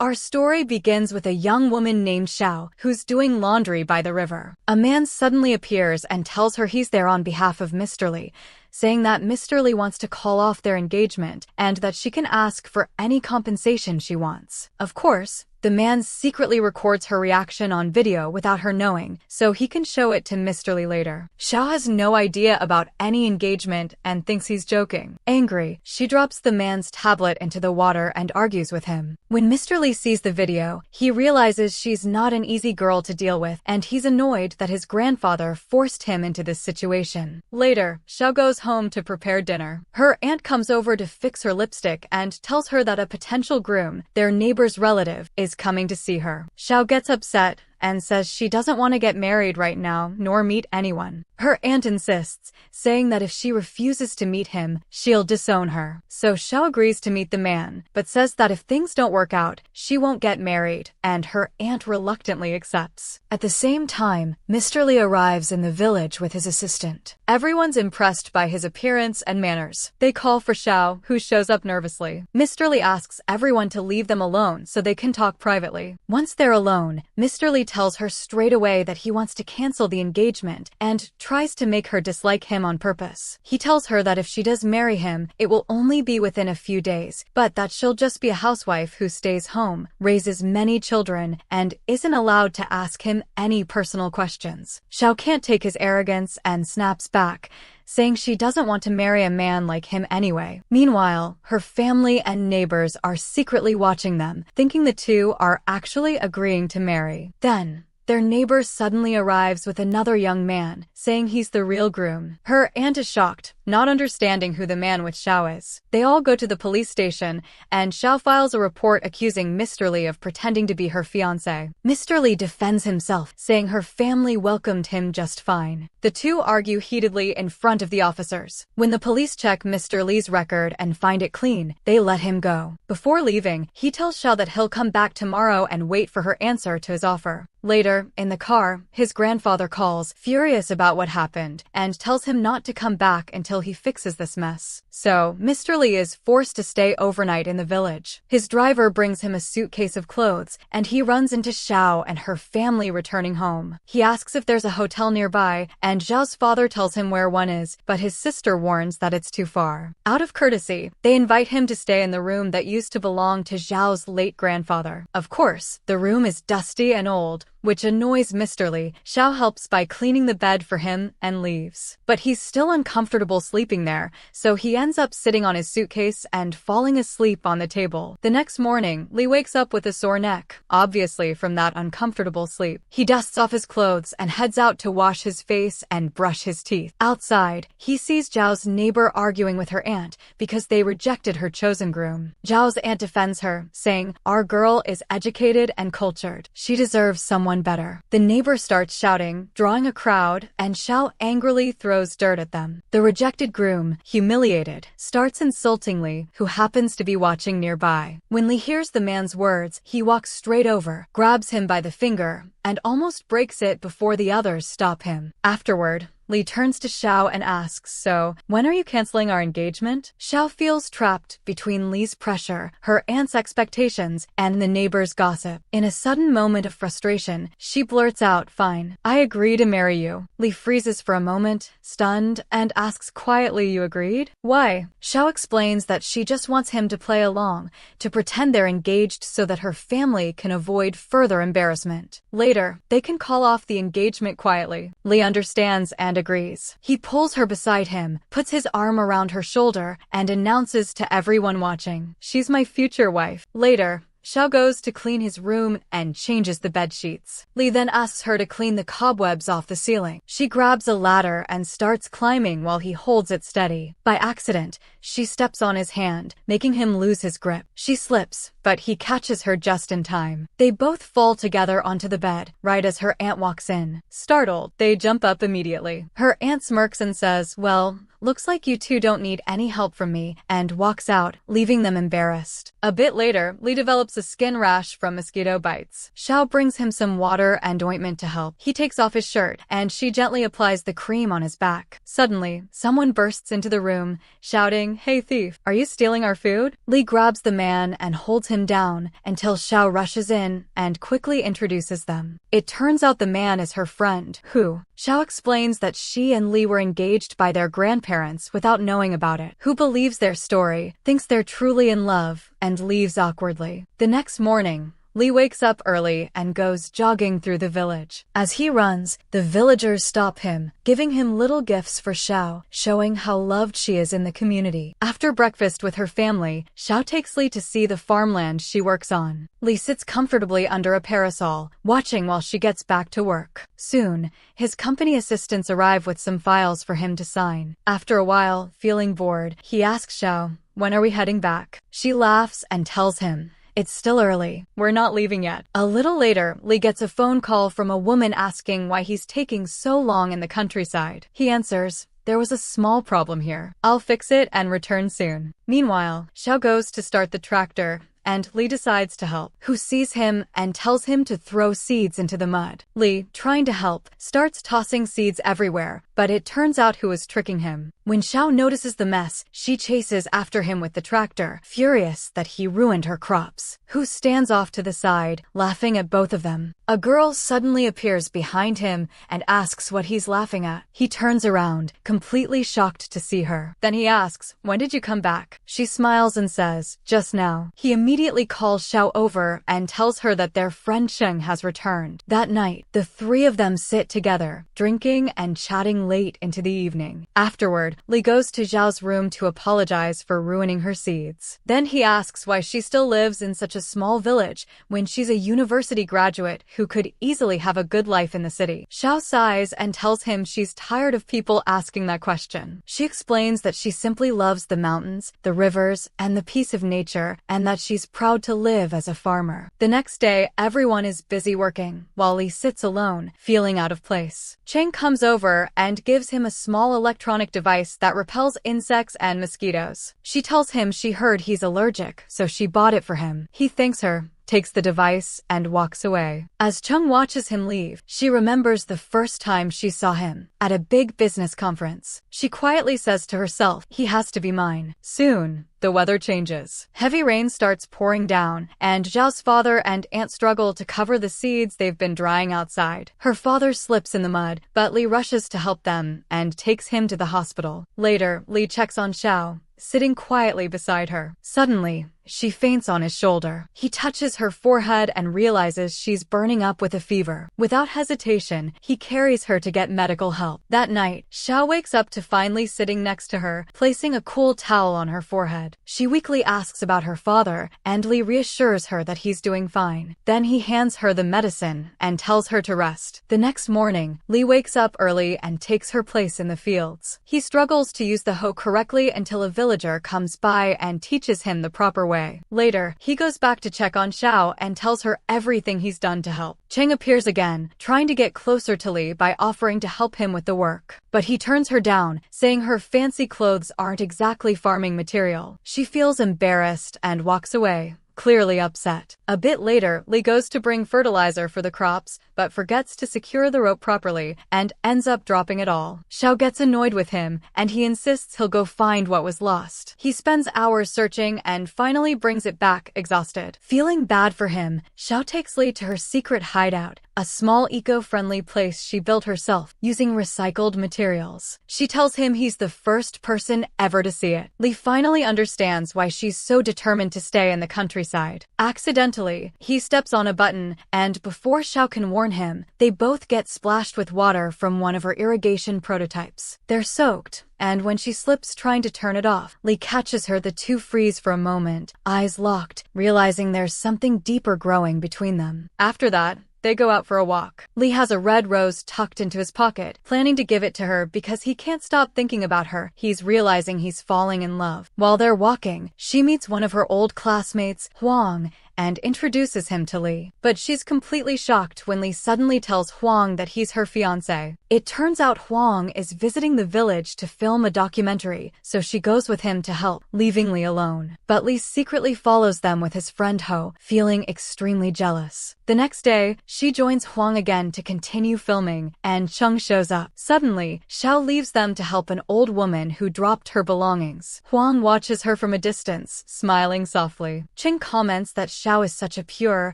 Our story begins with a young woman named Xiao, who's doing laundry by the river. A man suddenly appears and tells her he's there on behalf of Mr. Li, saying that Mr. Li wants to call off their engagement and that she can ask for any compensation she wants. Of course, the man secretly records her reaction on video without her knowing, so he can show it to Mr. Li later. Xiao has no idea about any engagement and thinks he's joking. Angry, she drops the man's tablet into the water and argues with him. When Mr. Li sees the video, he realizes she's not an easy girl to deal with, and he's annoyed that his grandfather forced him into this situation. Later, Xiao goes home to prepare dinner. Her aunt comes over to fix her lipstick and tells her that a potential groom, their neighbor's relative, is coming to see her. Xiao gets upset and says she doesn't want to get married right now nor meet anyone. Her aunt insists, saying that if she refuses to meet him, she'll disown her. So Xiao agrees to meet the man, but says that if things don't work out, she won't get married, and her aunt reluctantly accepts. At the same time, Mr. Li arrives in the village with his assistant. Everyone's impressed by his appearance and manners. They call for Xiao, who shows up nervously. Mr. Li asks everyone to leave them alone so they can talk privately. Once they're alone, Mr. Li tells her straight away that he wants to cancel the engagement and tries to make her dislike him on purpose. He tells her that if she does marry him, it will only be within a few days, but that she'll just be a housewife who stays home, raises many children, and isn't allowed to ask him any personal questions. Xiao can't take his arrogance and snaps back, saying she doesn't want to marry a man like him anyway. Meanwhile, her family and neighbors are secretly watching them, thinking the two are actually agreeing to marry. Then, their neighbor suddenly arrives with another young man, saying he's the real groom. Her aunt is shocked, not understanding who the man with Xiao is. They all go to the police station, and Xiao files a report accusing Mr. Li of pretending to be her fiancé. Mr. Li defends himself, saying her family welcomed him just fine. The two argue heatedly in front of the officers. When the police check Mr. Li's record and find it clean, they let him go. Before leaving, he tells Xiao that he'll come back tomorrow and wait for her answer to his offer. Later, in the car, his grandfather calls, furious about what happened, and tells him not to come back until he fixes this mess. So, Mr. Li is forced to stay overnight in the village. His driver brings him a suitcase of clothes, and he runs into Xiao and her family returning home. He asks if there's a hotel nearby, and Xiao's father tells him where one is, but his sister warns that it's too far. Out of courtesy, they invite him to stay in the room that used to belong to Xiao's late grandfather. Of course, the room is dusty and old, which annoys Mr. Li. Xiao helps by cleaning the bed for him and leaves. But he's still uncomfortable sleeping there, so he ends up sitting on his suitcase and falling asleep on the table. The next morning, Li wakes up with a sore neck, obviously from that uncomfortable sleep. He dusts off his clothes and heads out to wash his face and brush his teeth. Outside, he sees Zhao's neighbor arguing with her aunt because they rejected her chosen groom. Zhao's aunt defends her, saying, "Our girl is educated and cultured. She deserves someone better." The neighbor starts shouting, drawing a crowd, and Xiao angrily throws dirt at them. The rejected groom, humiliated, starts insulting Li, who happens to be watching nearby. When Li hears the man's words, he walks straight over, grabs him by the finger, and almost breaks it before the others stop him. Afterward, Li turns to Xiao and asks, "So, when are you canceling our engagement?" Xiao feels trapped between Li's pressure, her aunt's expectations, and the neighbor's gossip. In a sudden moment of frustration, she blurts out, "Fine, I agree to marry you." Li freezes for a moment, stunned, and asks quietly, "You agreed? Why?" Xiao explains that she just wants him to play along, to pretend they're engaged so that her family can avoid further embarrassment. Later, they can call off the engagement quietly. Li understands and agrees. He pulls her beside him, puts his arm around her shoulder, and announces to everyone watching, "She's my future wife." Later, Xiao goes to clean his room and changes the bed sheets. Li then asks her to clean the cobwebs off the ceiling. She grabs a ladder and starts climbing while he holds it steady. By accident, she steps on his hand, making him lose his grip. She slips, but he catches her just in time. They both fall together onto the bed, right as her aunt walks in. Startled, they jump up immediately. Her aunt smirks and says, "Well, looks like you two don't need any help from me," and walks out, leaving them embarrassed. A bit later, Li develops a skin rash from mosquito bites. Xiao brings him some water and ointment to help. He takes off his shirt, and she gently applies the cream on his back. Suddenly, someone bursts into the room, shouting, saying, "Hey thief, are you stealing our food?" Lee grabs the man and holds him down until Xiao rushes in and quickly introduces them. It turns out the man is her friend, Hu. Xiao explains that she and Lee were engaged by their grandparents without knowing about it. Hu believes their story, thinks they're truly in love, and leaves awkwardly. The next morning, Lee wakes up early and goes jogging through the village. As he runs, the villagers stop him, giving him little gifts for Xiao, showing how loved she is in the community. After breakfast with her family, Xiao takes Lee to see the farmland she works on. Lee sits comfortably under a parasol, watching while she gets back to work. Soon, his company assistants arrive with some files for him to sign. After a while, feeling bored, he asks Xiao, "When are we heading back?" She laughs and tells him, "It's still early. We're not leaving yet." A little later, Lee gets a phone call from a woman asking why he's taking so long in the countryside. He answers, "There was a small problem here. I'll fix it and return soon." Meanwhile, Xiao goes to start the tractor, and Lee decides to help. Hu sees him and tells him to throw seeds into the mud. Lee, trying to help, starts tossing seeds everywhere, but it turns out Hu is tricking him. When Xiao notices the mess, she chases after him with the tractor, furious that he ruined her crops. Hu stands off to the side, laughing at both of them. A girl suddenly appears behind him and asks what he's laughing at. He turns around, completely shocked to see her. Then he asks, "When did you come back?" She smiles and says, "Just now." He immediately calls Xiao over and tells her that their friend Sheng has returned. That night, the three of them sit together, drinking and chatting late into the evening. Afterward, Lee goes to Zhao's room to apologize for ruining her seeds. Then he asks why she still lives in such a small village when she's a university graduate who could easily have a good life in the city. Xiao sighs and tells him she's tired of people asking that question. She explains that she simply loves the mountains, the rivers, and the peace of nature, and that she's proud to live as a farmer. The next day, everyone is busy working, while Lee sits alone, feeling out of place. Cheng comes over and gives him a small electronic device that repels insects and mosquitoes. She tells him she heard he's allergic, so she bought it for him. He thanks her, takes the device, and walks away. As Chung watches him leave, she remembers the first time she saw him, at a big business conference. She quietly says to herself, "He has to be mine." Soon, the weather changes. Heavy rain starts pouring down, and Zhao's father and aunt struggle to cover the seeds they've been drying outside. Her father slips in the mud, but Lee rushes to help them and takes him to the hospital. Later, Lee checks on Xiao, sitting quietly beside her. Suddenly, she faints on his shoulder. He touches her forehead and realizes she's burning up with a fever. Without hesitation, he carries her to get medical help. That night, Xiao wakes up to find Lee sitting next to her, placing a cool towel on her forehead. She weakly asks about her father, and Lee reassures her that he's doing fine. Then he hands her the medicine and tells her to rest. The next morning, Lee wakes up early and takes her place in the fields. He struggles to use the hoe correctly until a villager comes by and teaches him the proper way. Later, he goes back to check on Xiao and tells her everything he's done to help. Cheng appears again, trying to get closer to Lee by offering to help him with the work. But he turns her down, saying her fancy clothes aren't exactly farming material. She feels embarrassed and walks away, clearly upset. A bit later, Lee goes to bring fertilizer for the crops, but forgets to secure the rope properly and ends up dropping it all. Xiao gets annoyed with him, and he insists he'll go find what was lost. He spends hours searching and finally brings it back, exhausted. Feeling bad for him, Xiao takes Lee to her secret hideout, a small eco-friendly place she built herself, using recycled materials. She tells him he's the first person ever to see it. Lee finally understands why she's so determined to stay in the countryside. Accidentally, he steps on a button, and before Xiao can warn him, they both get splashed with water from one of her irrigation prototypes. They're soaked, and when she slips trying to turn it off, Lee catches her. The two freeze for a moment, eyes locked, realizing there's something deeper growing between them. After that, they go out for a walk. Lee has a red rose tucked into his pocket, planning to give it to her because he can't stop thinking about her. He's realizing he's falling in love. While they're walking, she meets one of her old classmates, Huang, and introduces him to Li. But she's completely shocked when Li suddenly tells Huang that he's her fiancé. It turns out Huang is visiting the village to film a documentary, so she goes with him to help, leaving Li alone. But Li secretly follows them with his friend Ho, feeling extremely jealous. The next day, she joins Huang again to continue filming, and Cheng shows up. Suddenly, Xiao leaves them to help an old woman who dropped her belongings. Huang watches her from a distance, smiling softly. Cheng comments that Xiao is such a pure,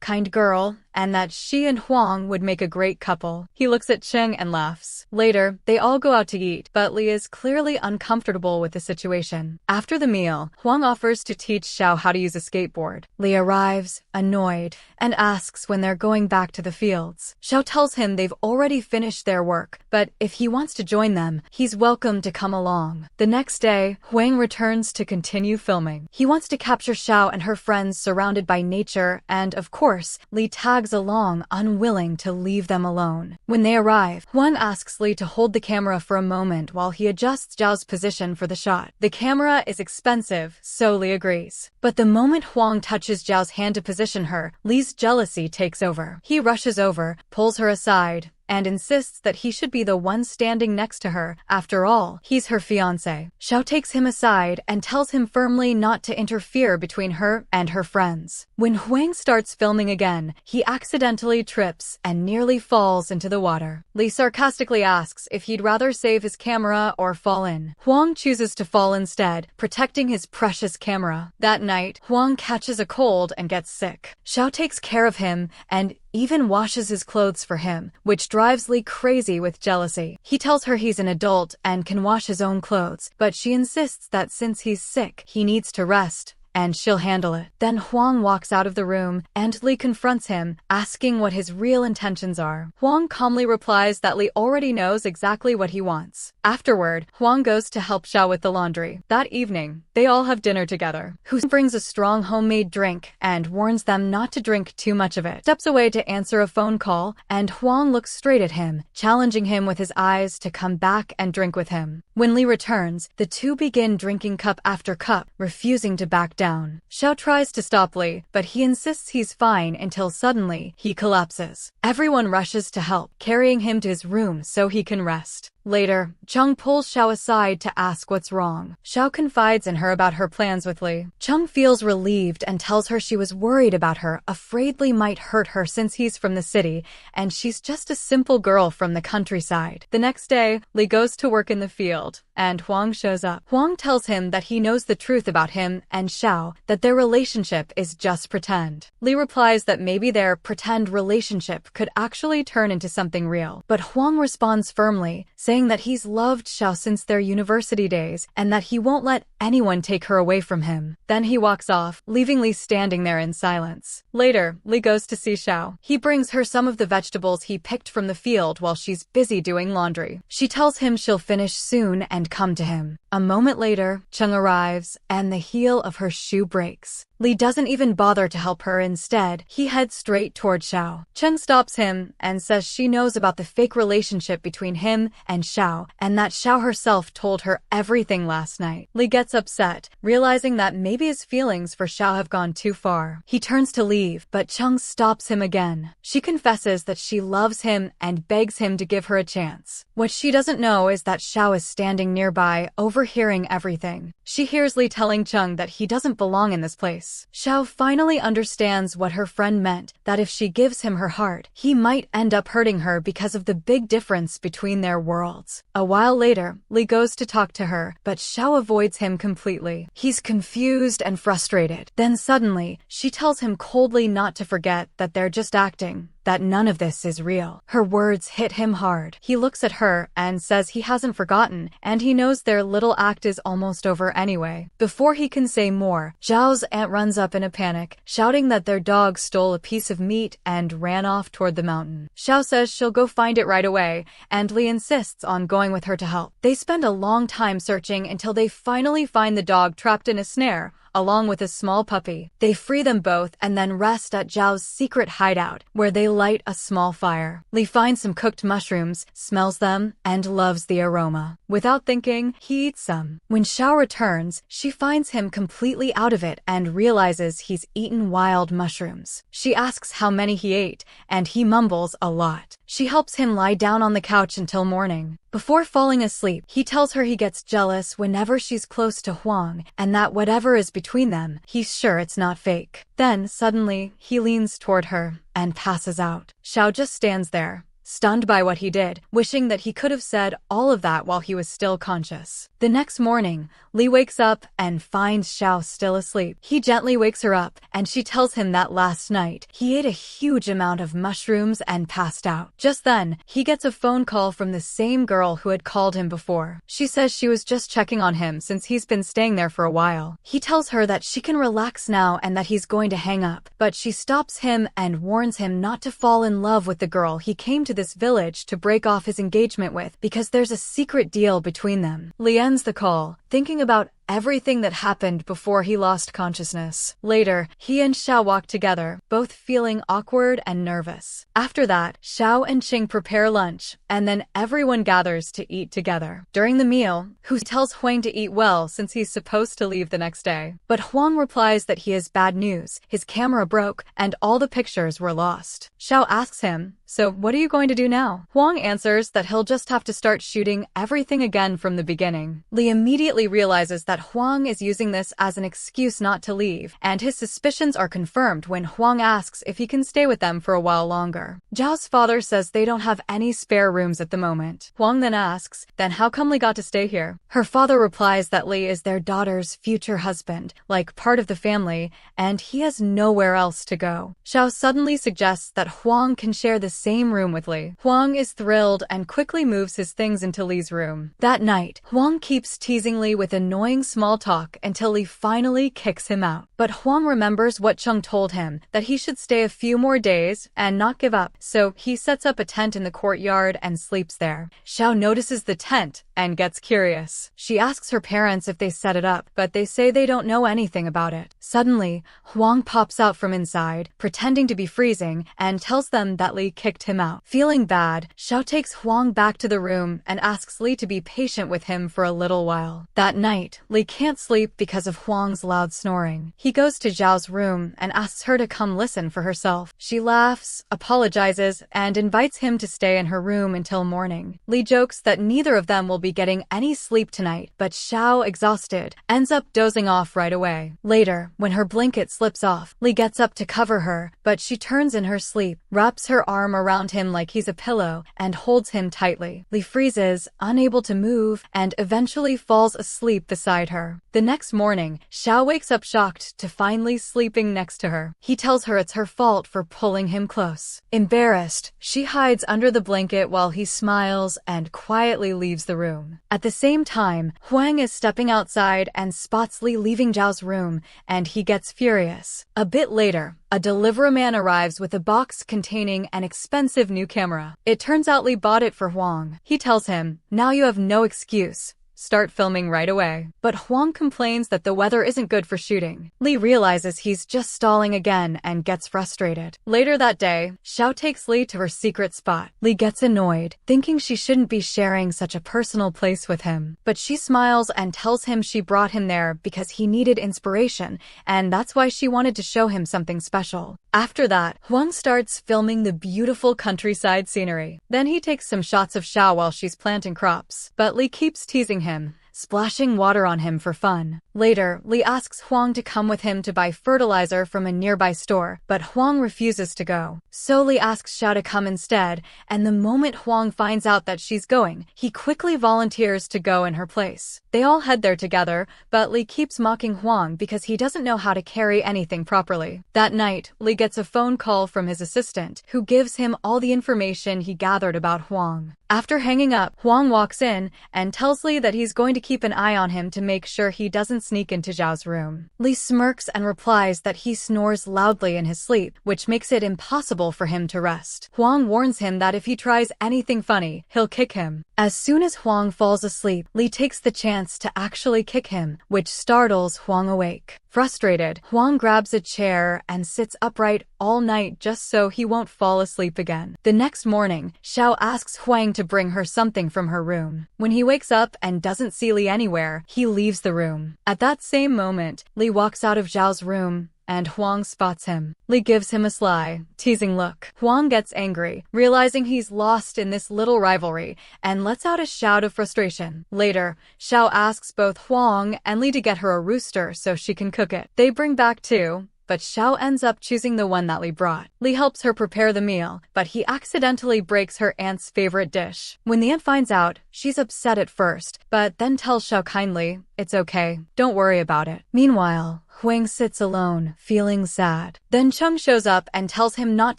kind girl, and that she and Huang would make a great couple. He looks at Cheng and laughs. Later, they all go out to eat, but Li is clearly uncomfortable with the situation. After the meal, Huang offers to teach Xiao how to use a skateboard. Li arrives, annoyed, and asks when they're going back to the fields. Xiao tells him they've already finished their work, but if he wants to join them, he's welcome to come along. The next day, Huang returns to continue filming. He wants to capture Xiao and her friends surrounded by nature, and of course, Li tags along, unwilling to leave them alone. When they arrive, Huang asks Li to hold the camera for a moment while he adjusts Zhao's position for the shot. The camera is expensive, so Li agrees. But the moment Huang touches Zhao's hand to position her, Li's jealousy takes over. He rushes over, pulls her aside, and insists that he should be the one standing next to her. After all, he's her fiancé. Xiao takes him aside and tells him firmly not to interfere between her and her friends. When Huang starts filming again, he accidentally trips and nearly falls into the water. Li sarcastically asks if he'd rather save his camera or fall in. Huang chooses to fall instead, protecting his precious camera. That night, Huang catches a cold and gets sick. Xiao takes care of him and even washes his clothes for him, which drives Li crazy with jealousy. He tells her he's an adult and can wash his own clothes, but she insists that since he's sick, he needs to rest, and she'll handle it. Then Huang walks out of the room, and Li confronts him, asking what his real intentions are. Huang calmly replies that Li already knows exactly what he wants. Afterward, Huang goes to help Xiao with the laundry. That evening, they all have dinner together. Hu brings a strong homemade drink and warns them not to drink too much of it. Steps away to answer a phone call, and Huang looks straight at him, challenging him with his eyes to come back and drink with him. When Li returns, the two begin drinking cup after cup, refusing to back down. Xiao tries to stop Li, but he insists he's fine until suddenly, he collapses. Everyone rushes to help, carrying him to his room so he can rest. Later, Cheng pulls Xiao aside to ask what's wrong. Xiao confides in her about her plans with Li. Cheng feels relieved and tells her she was worried about her, afraid Li might hurt her since he's from the city, and she's just a simple girl from the countryside. The next day, Li goes to work in the field, and Huang shows up. Huang tells him that he knows the truth about him and Xiao, that their relationship is just pretend. Li replies that maybe their pretend relationship could actually turn into something real. But Huang responds firmly, saying that he's loved Xiao since their university days and that he won't let anyone take her away from him. Then he walks off, leaving Li standing there in silence. Later, Li goes to see Xiao. He brings her some of the vegetables he picked from the field while she's busy doing laundry. She tells him she'll finish soon and come to him. A moment later, Cheng arrives, and the heel of her shoe breaks. Li doesn't even bother to help her. Instead, he heads straight toward Xiao. Cheng stops him and says she knows about the fake relationship between him and Xiao, and that Xiao herself told her everything last night. Li gets upset, realizing that maybe his feelings for Xiao have gone too far. He turns to leave, but Cheng stops him again. She confesses that she loves him and begs him to give her a chance. What she doesn't know is that Xiao is standing nearby, overhearing everything. She hears Li telling Cheng that he doesn't belong in this place. Xiao finally understands what her friend meant, that if she gives him her heart, he might end up hurting her because of the big difference between their worlds. A while later, Li goes to talk to her, but Xiao avoids him completely. He's confused and frustrated. Then suddenly, she tells him coldly not to forget that they're just acting, that none of this is real. Her words hit him hard. He looks at her and says he hasn't forgotten, and he knows their little act is almost over anyway. Before he can say more, Zhao's aunt runs up in a panic, shouting that their dog stole a piece of meat and ran off toward the mountain. Xiao says she'll go find it right away, and Li insists on going with her to help. They spend a long time searching until they finally find the dog trapped in a snare, along with a small puppy. They free them both and then rest at Zhao's secret hideout, where they light a small fire. Li finds some cooked mushrooms, smells them, and loves the aroma. Without thinking, he eats some. When Xiao returns, she finds him completely out of it and realizes he's eaten wild mushrooms. She asks how many he ate, and he mumbles a lot. She helps him lie down on the couch until morning. Before falling asleep, he tells her he gets jealous whenever she's close to Huang, and that whatever is between them, he's sure it's not fake. Then, suddenly, he leans toward her and passes out. Xiao just stands there, stunned by what he did, wishing that he could have said all of that while he was still conscious. The next morning, Li wakes up and finds Xiao still asleep. He gently wakes her up, and she tells him that last night, he ate a huge amount of mushrooms and passed out. Just then, he gets a phone call from the same girl who had called him before. She says she was just checking on him since he's been staying there for a while. He tells her that she can relax now and that he's going to hang up, but she stops him and warns him not to fall in love with the girl he came to this village to break off his engagement with because there's a secret deal between them. Li ends the call, thinking about everything that happened before he lost consciousness. Later, he and Xiao walk together, both feeling awkward and nervous. After that, Xiao and Qing prepare lunch, and then everyone gathers to eat together. During the meal, Hu tells Huang to eat well since he's supposed to leave the next day. But Huang replies that he has bad news. His camera broke, and all the pictures were lost. Xiao asks him, "So what are you going to do now?" Huang answers that he'll just have to start shooting everything again from the beginning. Li immediately realizes that Huang is using this as an excuse not to leave, and his suspicions are confirmed when Huang asks if he can stay with them for a while longer. Zhao's father says they don't have any spare rooms at the moment. Huang then asks, then how come Li got to stay here? Her father replies that Li is their daughter's future husband, like part of the family, and he has nowhere else to go. Xiao suddenly suggests that Huang can share the same room with Li. Huang is thrilled and quickly moves his things into Li's room. That night, Huang keeps teasing Li with annoying small talk until Li finally kicks him out. But Huang remembers what Cheng told him, that he should stay a few more days and not give up, so he sets up a tent in the courtyard and sleeps there. Xiao notices the tent and gets curious. She asks her parents if they set it up, but they say they don't know anything about it. Suddenly, Huang pops out from inside, pretending to be freezing, and tells them that Li kicked him out. Feeling bad, Xiao takes Huang back to the room and asks Li to be patient with him for a little while. That night, Li can't sleep because of Huang's loud snoring. He goes to Zhao's room and asks her to come listen for herself. She laughs, apologizes, and invites him to stay in her room until morning. Li jokes that neither of them will be getting any sleep tonight, but Xiao, exhausted, ends up dozing off right away. Later, when her blanket slips off, Li gets up to cover her, but she turns in her sleep, wraps her arm around him like he's a pillow, and holds him tightly. Li freezes, unable to move, and eventually falls asleep beside her. The next morning, Xiao wakes up shocked to find Li sleeping next to her. He tells her it's her fault for pulling him close. Embarrassed, she hides under the blanket while he smiles and quietly leaves the room. At the same time, Huang is stepping outside and spots Li leaving Zhao's room, and he gets furious. A bit later, a delivery man arrives with a box containing an expensive new camera. It turns out Li bought it for Huang. He tells him, "Now you have no excuse. Start filming right away." But Huang complains that the weather isn't good for shooting. Li realizes he's just stalling again and gets frustrated. Later that day, Xiao takes Li to her secret spot. Li gets annoyed, thinking she shouldn't be sharing such a personal place with him. But she smiles and tells him she brought him there because he needed inspiration, and that's why she wanted to show him something special. After that, Huang starts filming the beautiful countryside scenery. Then he takes some shots of Xiao while she's planting crops. But Li keeps teasing him, splashing water on him for fun. Later, Li asks Huang to come with him to buy fertilizer from a nearby store, but Huang refuses to go. So Li asks Xiao to come instead, and the moment Huang finds out that she's going, he quickly volunteers to go in her place. They all head there together, but Li keeps mocking Huang because he doesn't know how to carry anything properly. That night, Li gets a phone call from his assistant, who gives him all the information he gathered about Huang. After hanging up, Huang walks in and tells Li that he's going to keep an eye on him to make sure he doesn't sneak into Zhao's room. Li smirks and replies that he snores loudly in his sleep, which makes it impossible for him to rest. Huang warns him that if he tries anything funny, he'll kick him. As soon as Huang falls asleep, Li takes the chance to actually kick him, which startles Huang awake. Frustrated, Huang grabs a chair and sits upright all night just so he won't fall asleep again. The next morning, Xiao asks Huang to bring her something from her room. When he wakes up and doesn't see Li anywhere, he leaves the room. At that same moment, Li walks out of Zhao's room, and Huang spots him. Li gives him a sly, teasing look. Huang gets angry, realizing he's lost in this little rivalry, and lets out a shout of frustration. Later, Xiao asks both Huang and Li to get her a rooster so she can cook it. They bring back two, but Xiao ends up choosing the one that Li brought. Li helps her prepare the meal, but he accidentally breaks her aunt's favorite dish. When the aunt finds out, she's upset at first, but then tells Xiao kindly, "It's okay, don't worry about it." Meanwhile, Huang sits alone, feeling sad. Then Cheng shows up and tells him not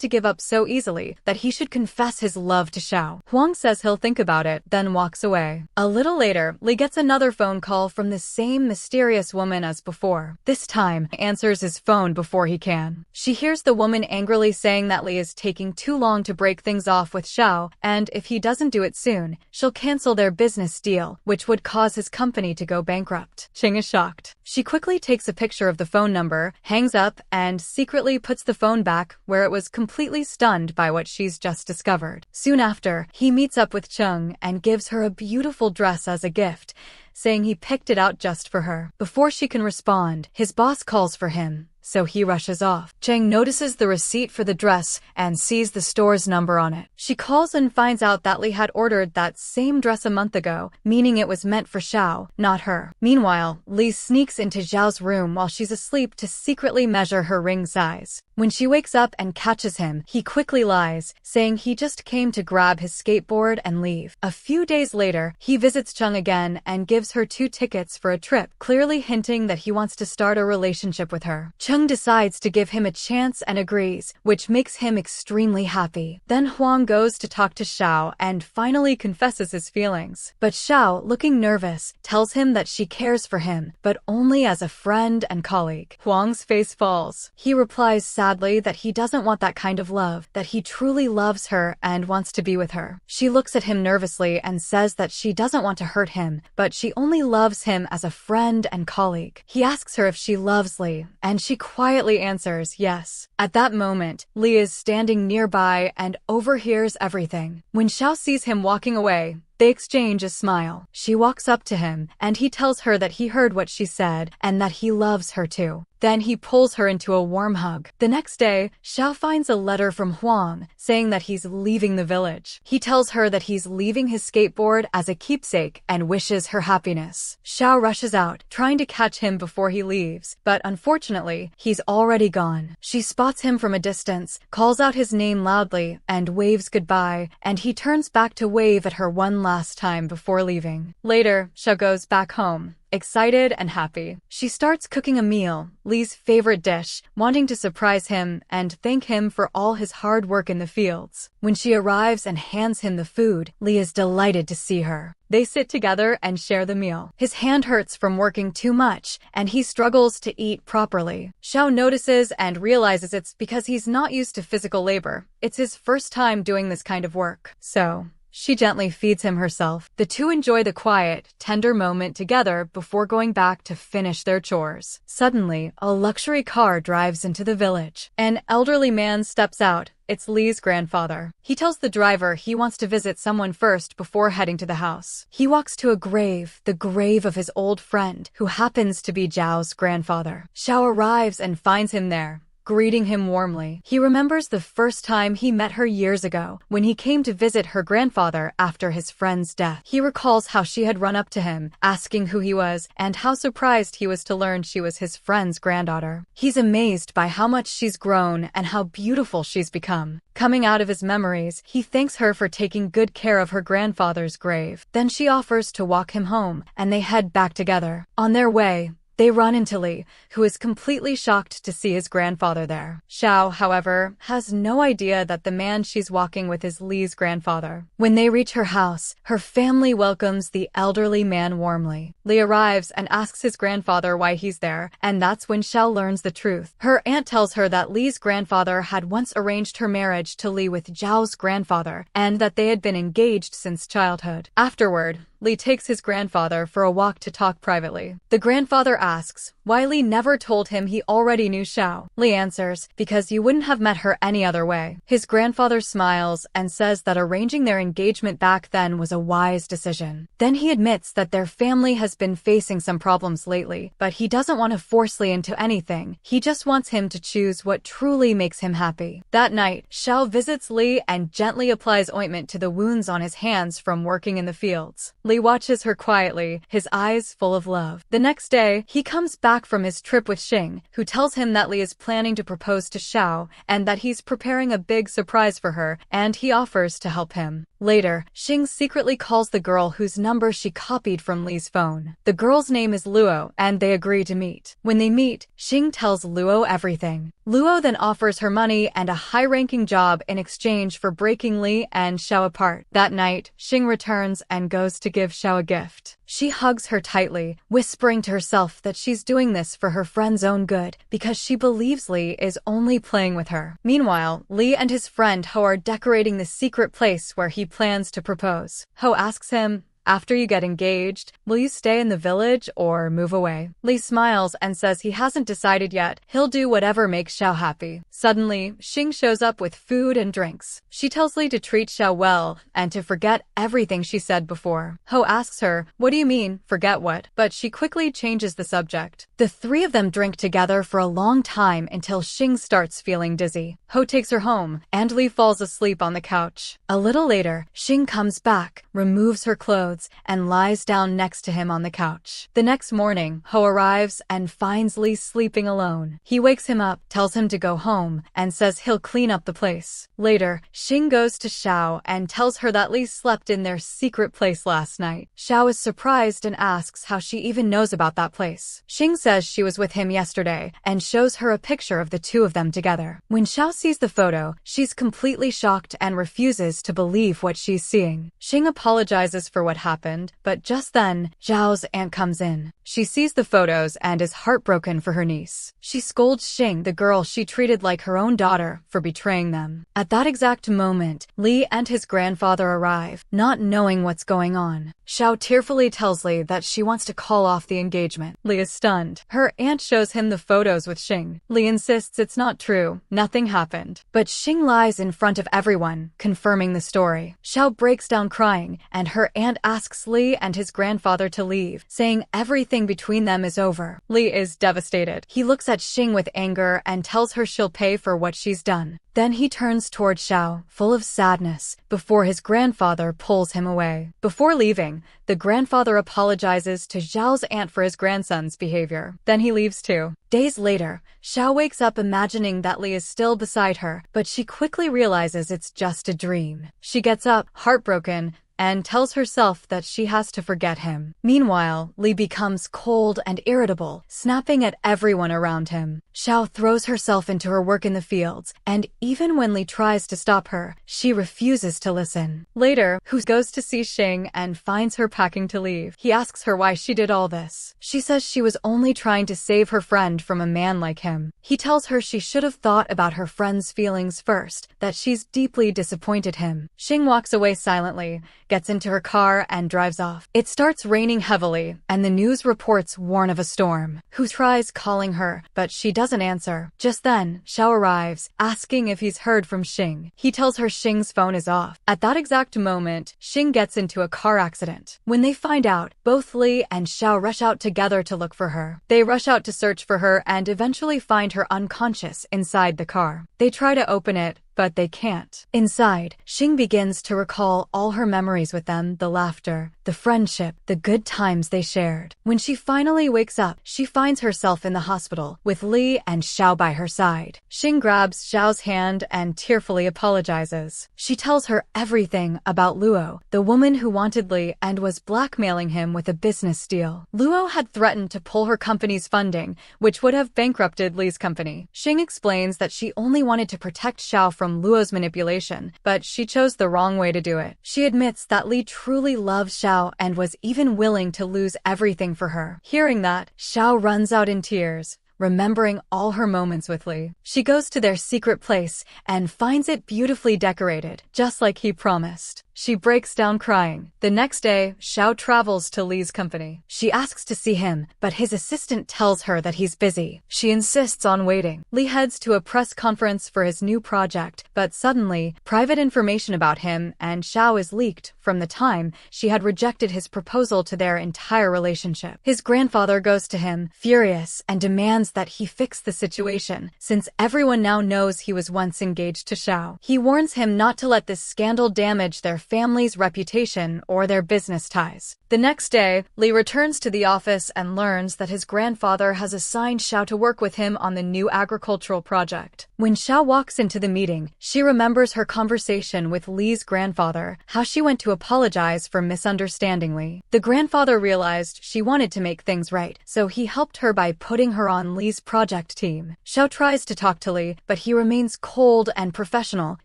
to give up so easily, that he should confess his love to Xiao. Huang says he'll think about it, then walks away. A little later, Li gets another phone call from the same mysterious woman as before. This time, he answers his phone before he can. She hears the woman angrily saying that Li is taking too long to break things off with Xiao, and if he doesn't do it soon, she'll cancel their business deal, which would cause his company to go bankrupt. Cheng is shocked. She quickly takes a picture of the phone number, hangs up, and secretly puts the phone back where it was, completely stunned by what she's just discovered. Soon after, he meets up with Cheng and gives her a beautiful dress as a gift, saying he picked it out just for her. Before she can respond, his boss calls for him, so he rushes off. Cheng notices the receipt for the dress and sees the store's number on it. She calls and finds out that Li had ordered that same dress a month ago, meaning it was meant for Xiao, not her. Meanwhile, Li sneaks into Zhao's room while she's asleep to secretly measure her ring size. When she wakes up and catches him, he quickly lies, saying he just came to grab his skateboard and leave. A few days later, he visits Cheng again and gives her 2 tickets for a trip, clearly hinting that he wants to start a relationship with her. Cheng decides to give him a chance and agrees, which makes him extremely happy. Then Huang goes to talk to Xiao and finally confesses his feelings. But Xiao, looking nervous, tells him that she cares for him, but only as a friend and colleague. Huang's face falls. He replies sadly that he doesn't want that kind of love, that he truly loves her and wants to be with her. She looks at him nervously and says that she doesn't want to hurt him, but she only loves him as a friend and colleague. He asks her if she loves Li, and she quietly answers yes. At that moment, Li is standing nearby and overhears everything. When Xiao sees him walking away, they exchange a smile. She walks up to him, and he tells her that he heard what she said and that he loves her too. Then he pulls her into a warm hug. The next day, Xiao finds a letter from Huang saying that he's leaving the village. He tells her that he's leaving his skateboard as a keepsake and wishes her happiness. Xiao rushes out, trying to catch him before he leaves, but unfortunately, he's already gone. She spots him from a distance, calls out his name loudly, and waves goodbye, and he turns back to wave at her one last time before leaving. Later, Xiao goes back home, excited and happy. She starts cooking a meal, Li's favorite dish, wanting to surprise him and thank him for all his hard work in the fields. When she arrives and hands him the food, Li is delighted to see her. They sit together and share the meal. His hand hurts from working too much, and he struggles to eat properly. Xiao notices and realizes it's because he's not used to physical labor. It's his first time doing this kind of work. So she gently feeds him herself. The two enjoy the quiet, tender moment together before going back to finish their chores. Suddenly, a luxury car drives into the village. An elderly man steps out. It's Li's grandfather. He tells the driver he wants to visit someone first before heading to the house. He walks to a grave, the grave of his old friend, who happens to be Zhao's grandfather. Xiao arrives and finds him there, greeting him warmly. He remembers the first time he met her years ago, when he came to visit her grandfather after his friend's death. He recalls how she had run up to him, asking who he was, and how surprised he was to learn she was his friend's granddaughter. He's amazed by how much she's grown and how beautiful she's become. Coming out of his memories, he thanks her for taking good care of her grandfather's grave. Then she offers to walk him home, and they head back together. On their way, they run into Li, who is completely shocked to see his grandfather there. Xiao, however, has no idea that the man she's walking with is Li's grandfather. When they reach her house, her family welcomes the elderly man warmly. Li arrives and asks his grandfather why he's there, and that's when Xiao learns the truth. Her aunt tells her that Li's grandfather had once arranged her marriage to Li with Zhao's grandfather, and that they had been engaged since childhood. Afterward, Li takes his grandfather for a walk to talk privately. The grandfather asks why Li never told him he already knew Xiao. Li answers, because you wouldn't have met her any other way. His grandfather smiles and says that arranging their engagement back then was a wise decision. Then he admits that their family has been facing some problems lately, but he doesn't want to force Li into anything. He just wants him to choose what truly makes him happy. That night, Xiao visits Li and gently applies ointment to the wounds on his hands from working in the fields. Li watches her quietly, his eyes full of love. The next day, he comes back from his trip with Xing, who tells him that Li is planning to propose to Xiao and that he's preparing a big surprise for her, and he offers to help him. Later, Xing secretly calls the girl whose number she copied from Li's phone. The girl's name is Luo, and they agree to meet. When they meet, Xing tells Luo everything. Luo then offers her money and a high-ranking job in exchange for breaking Li and Xiao apart. That night, Xing returns and goes to give Xiao a gift. She hugs her tightly, whispering to herself that she's doing this for her friend's own good because she believes Li is only playing with her. Meanwhile, Li and his friend Ho are decorating the secret place where he plans to propose. Ho asks him, after you get engaged, will you stay in the village or move away? Li smiles and says he hasn't decided yet. He'll do whatever makes Xiao happy. Suddenly, Xing shows up with food and drinks. She tells Li to treat Xiao well and to forget everything she said before. Ho asks her, what do you mean, forget what? But she quickly changes the subject. The three of them drink together for a long time until Xing starts feeling dizzy. Ho takes her home, and Li falls asleep on the couch. A little later, Xing comes back, removes her clothes, and lies down next to him on the couch. The next morning, Ho arrives and finds Li sleeping alone. He wakes him up, tells him to go home, and says he'll clean up the place. Later, Xing goes to Xiao and tells her that Li slept in their secret place last night. Xiao is surprised and asks how she even knows about that place. Xing says she was with him yesterday and shows her a picture of the two of them together. When Xiao sees the photo, she's completely shocked and refuses to believe what she's seeing. Xing apologizes for what happened, but just then, Zhao's aunt comes in. She sees the photos and is heartbroken for her niece. She scolds Xing, the girl she treated like her own daughter, for betraying them. At that exact moment, Li and his grandfather arrive, not knowing what's going on. Xiao tearfully tells Li that she wants to call off the engagement. Li is stunned. Her aunt shows him the photos with Xing. Li insists it's not true, nothing happened. But Xing lies in front of everyone, confirming the story. Xiao breaks down crying, and her aunt asks Li and his grandfather to leave, saying everything between them is over. Li is devastated. He looks at Xing with anger and tells her she'll pay for what she's done. Then he turns toward Xiao, full of sadness, before his grandfather pulls him away. Before leaving, the grandfather apologizes to Zhao's aunt for his grandson's behavior. Then he leaves too. Days later, Xiao wakes up imagining that Li is still beside her, but she quickly realizes it's just a dream. She gets up, heartbroken, and tells herself that she has to forget him. Meanwhile, Li becomes cold and irritable, snapping at everyone around him. Xiao throws herself into her work in the fields, and even when Li tries to stop her, she refuses to listen. Later, Hu goes to see Xing and finds her packing to leave. He asks her why she did all this. She says she was only trying to save her friend from a man like him. He tells her she should have thought about her friend's feelings first, that she's deeply disappointed him. Xing walks away silently, gets into her car, and drives off. It starts raining heavily, and the news reports warn of a storm. Hu tries calling her, but she doesn't answer. Just then, Xiao arrives, asking if he's heard from Xing. He tells her Xing's phone is off. At that exact moment, Xing gets into a car accident. When they find out, both Li and Xiao rush out together to look for her. They rush out to search for her and eventually find her unconscious inside the car. They try to open it, but they can't. Inside, Xing begins to recall all her memories with them, the laughter, the friendship, the good times they shared. When she finally wakes up, she finds herself in the hospital, with Li and Xiao by her side. Xing grabs Xiao's hand and tearfully apologizes. She tells her everything about Luo, the woman who wanted Li and was blackmailing him with a business deal. Luo had threatened to pull her company's funding, which would have bankrupted Li's company. Xing explains that she only wanted to protect Xiao from Luo's manipulation, but she chose the wrong way to do it. She admits that Li truly loves Xiao and was even willing to lose everything for her. Hearing that, Xiao runs out in tears, remembering all her moments with Li. She goes to their secret place and finds it beautifully decorated, just like he promised. She breaks down crying. The next day, Xiao travels to Li's company. She asks to see him, but his assistant tells her that he's busy. She insists on waiting. Li heads to a press conference for his new project, but suddenly, private information about him and Xiao is leaked from the time she had rejected his proposal to their entire relationship. His grandfather goes to him, furious, and demands that he fix the situation, since everyone now knows he was once engaged to Xiao. He warns him not to let this scandal damage their family's reputation or their business ties. The next day, Li returns to the office and learns that his grandfather has assigned Xiao to work with him on the new agricultural project. When Xiao walks into the meeting, she remembers her conversation with Li's grandfather, how she went to apologize for misunderstanding Li. The grandfather realized she wanted to make things right, so he helped her by putting her on Li's project team. Xiao tries to talk to Li, but he remains cold and professional,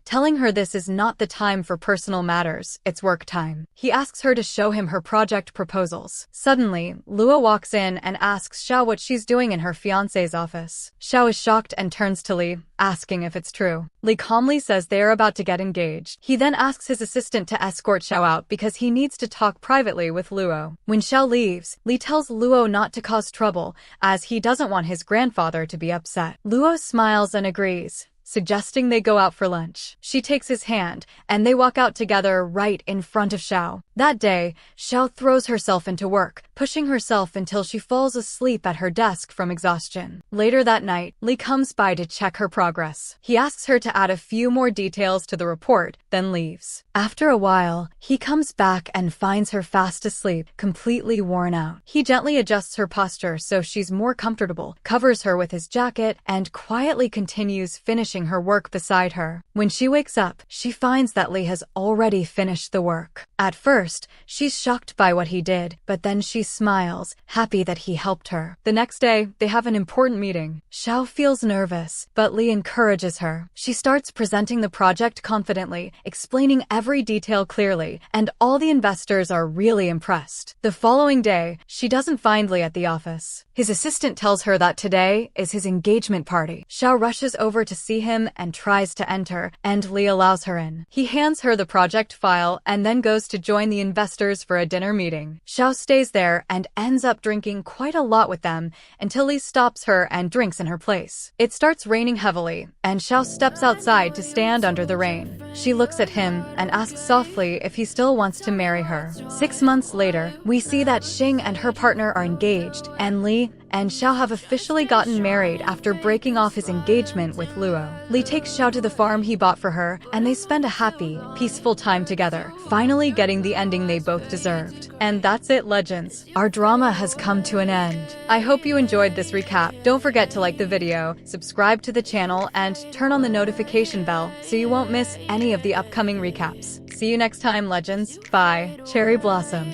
telling her this is not the time for personal matters, it's work time. He asks her to show him her project proposals. Suddenly, Luo walks in and asks Xiao what she's doing in her fiancé's office. Xiao is shocked and turns to Li, asking if it's true. Li calmly says they are about to get engaged. He then asks his assistant to escort Xiao out because he needs to talk privately with Luo. When Xiao leaves, Li tells Luo not to cause trouble, as he doesn't want his grandfather to be upset. Luo smiles and agrees, suggesting they go out for lunch. She takes his hand, and they walk out together right in front of Xiao. That day, Xiao throws herself into work, pushing herself until she falls asleep at her desk from exhaustion. Later that night, Li comes by to check her progress. He asks her to add a few more details to the report, then leaves. After a while, he comes back and finds her fast asleep, completely worn out. He gently adjusts her posture so she's more comfortable, covers her with his jacket, and quietly continues finishing her work beside her. When she wakes up, she finds that Li has already finished the work. At first, she's shocked by what he did, but then she smiles, happy that he helped her. The next day, they have an important meeting. Xiao feels nervous, but Li encourages her. She starts presenting the project confidently, explaining every detail clearly, and all the investors are really impressed. The following day, she doesn't find Li at the office. His assistant tells her that today is his engagement party. Xiao rushes over to see him and tries to enter, and Li allows her in. He hands her the project file and then goes to join the investors for a dinner meeting. Xiao stays there and ends up drinking quite a lot with them until Li stops her and drinks in her place. It starts raining heavily, and Xiao steps outside to stand under the rain. She looks at him and asks softly if he still wants to marry her. 6 months later, we see that Xing and her partner are engaged, and Li and Xiao have officially gotten married after breaking off his engagement with Luo. Li takes Xiao to the farm he bought for her, and they spend a happy, peaceful time together, finally getting the ending they both deserved. And that's it, legends. Our drama has come to an end. I hope you enjoyed this recap. Don't forget to like the video, subscribe to the channel, and turn on the notification bell so you won't miss any of the upcoming recaps. See you next time, legends. Bye. Cherry Blossom.